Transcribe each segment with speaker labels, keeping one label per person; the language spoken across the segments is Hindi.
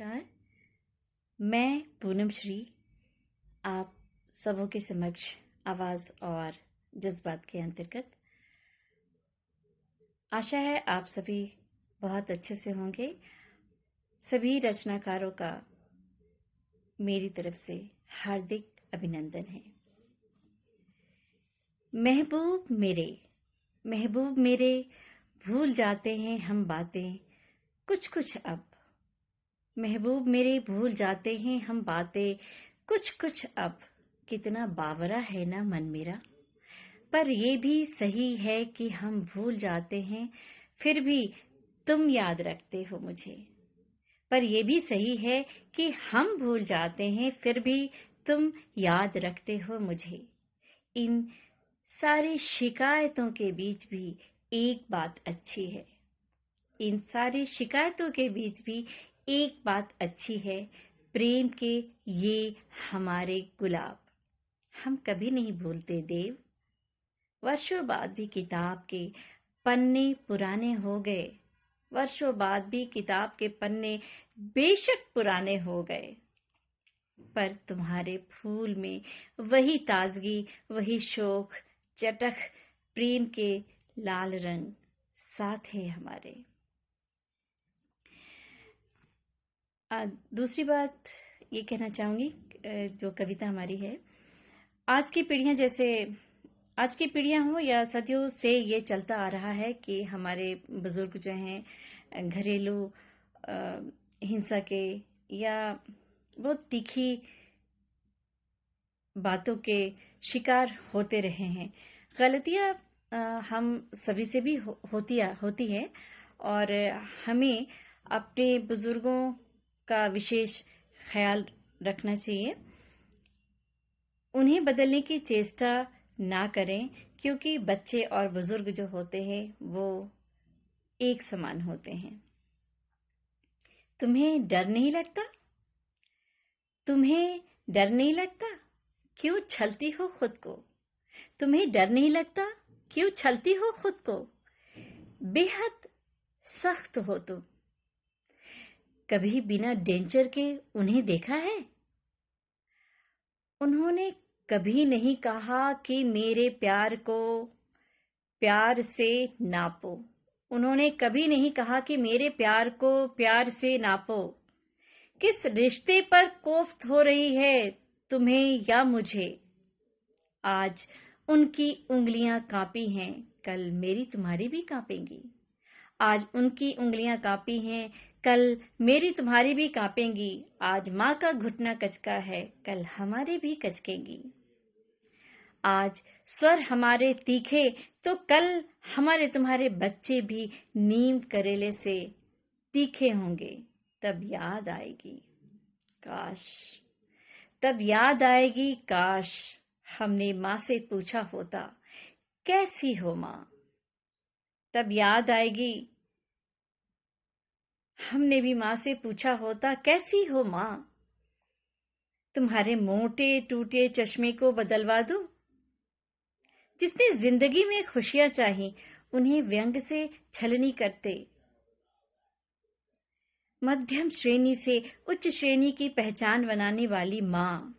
Speaker 1: नमस्कार। मैं पूनम श्री आप सबों के समक्ष आवाज़ और जज्बात के अंतर्गत। आशा है आप सभी बहुत अच्छे से होंगे। सभी रचनाकारों का मेरी तरफ से हार्दिक अभिनंदन है। महबूब मेरे भूल जाते हैं हम बातें कुछ कुछ अब। महबूब मेरे भूल जाते हैं हम बातें कुछ कुछ अब। कितना बावरा है ना मन मेरा, पर ये भी सही है कि हम भूल जाते हैं फिर भी तुम याद रखते हो मुझे। पर ये भी सही है कि हम भूल जाते हैं फिर भी तुम याद रखते हो मुझे। इन सारी शिकायतों के बीच भी एक बात अच्छी है। इन सारी शिकायतों के बीच भी एक बात अच्छी है, प्रेम के ये हमारे गुलाब। हम कभी नहीं भूलते देव। वर्षों बाद भी किताब के पन्ने पुराने हो गए। वर्षों बाद भी किताब के पन्ने बेशक पुराने हो गए, पर तुम्हारे फूल में वही ताजगी, वही शोख, चटख, प्रेम के लाल रंग साथ है हमारे। दूसरी बात ये कहना चाहूंगी, जो कविता हमारी है, आज की पीढ़ियां हो या सदियों से ये चलता आ रहा है कि हमारे बुजुर्ग जो हैं घरेलू हिंसा के या बहुत तीखी बातों के शिकार होते रहे हैं। गलतियां हम सभी से भी होती है और हमें अपने बुजुर्गों का विशेष ख्याल रखना चाहिए। उन्हें बदलने की चेष्टा ना करें, क्योंकि बच्चे और बुजुर्ग जो होते हैं वो एक समान होते हैं। तुम्हें डर नहीं लगता? तुम्हें डर नहीं लगता? क्यों छलती हो खुद को? तुम्हें डर नहीं लगता? क्यों छलती हो खुद को? बेहद सख्त हो तुम। कभी बिना डेंचर के उन्हें देखा है? उन्होंने कभी नहीं कहा कि मेरे प्यार को प्यार से नापो। उन्होंने कभी नहीं कहा कि मेरे प्यार को प्यार से नापो। किस रिश्ते पर कोफ्त हो रही है, तुम्हें या मुझे? आज उनकी उंगलियां कांपी हैं, कल मेरी तुम्हारी भी कांपेंगी। आज उनकी उंगलियां कांपी हैं, कल मेरी तुम्हारी भी कांपेंगी। आज माँ का घुटना कचका है, कल हमारे भी कचकेंगी। आज स्वर हमारे तीखे तो कल हमारे तुम्हारे बच्चे भी नीम करेले से तीखे होंगे। तब याद आएगी काश हमने माँ से पूछा होता, कैसी हो माँ? तब याद आएगी हमने भी माँ से पूछा होता, कैसी हो माँ? तुम्हारे मोटे टूटे चश्मे को बदलवा दूं? जिसने जिंदगी में खुशियां चाही, उन्हें व्यंग से छलनी करते। मध्यम श्रेणी से उच्च श्रेणी की पहचान बनाने वाली माँ,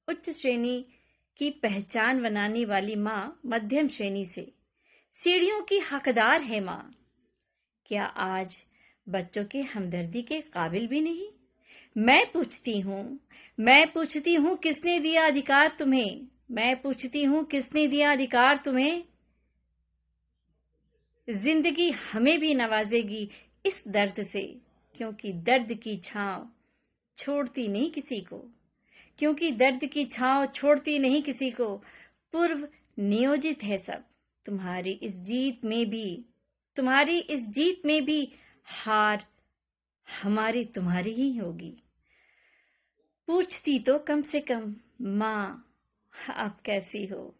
Speaker 1: उच्च श्रेणी की पहचान बनाने वाली माँ मध्यम श्रेणी से सीढ़ियों की हकदार है माँ। क्या आज बच्चों के हमदर्दी के काबिल भी नहीं? मैं पूछती हूँ किसने दिया अधिकार तुम्हें? मैं पूछती हूँ किसने दिया अधिकार तुम्हें? जिंदगी हमें भी नवाजेगी इस दर्द से, क्योंकि दर्द की छांव छोड़ती नहीं किसी को। क्योंकि दर्द की छांव छोड़ती नहीं किसी को। पूर्व नियोजित है सब। तुम्हारी इस जीत में भी हार हमारी तुम्हारी ही होगी। पूछती तो कम से कम माँ आप कैसी हो?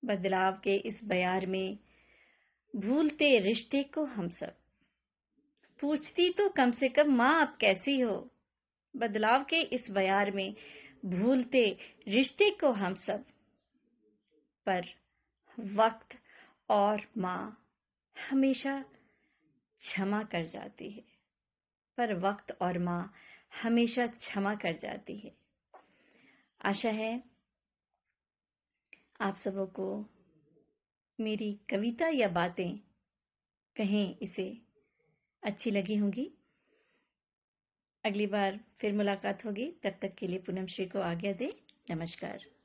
Speaker 1: बदलाव के इस बयार में भूलते रिश्ते को हम सब। पूछती तो कम से कम माँ आप कैसी हो? बदलाव के इस बयार में भूलते रिश्ते को हम सब। पर वक्त और माँ हमेशा क्षमा कर जाती है। पर वक्त और माँ हमेशा क्षमा कर जाती है। आशा है आप सबों को मेरी कविता या बातें कहें इसे अच्छी लगी होंगी। अगली बार फिर मुलाकात होगी, तब तक के लिए पूनम श्री को आज्ञा दे। नमस्कार।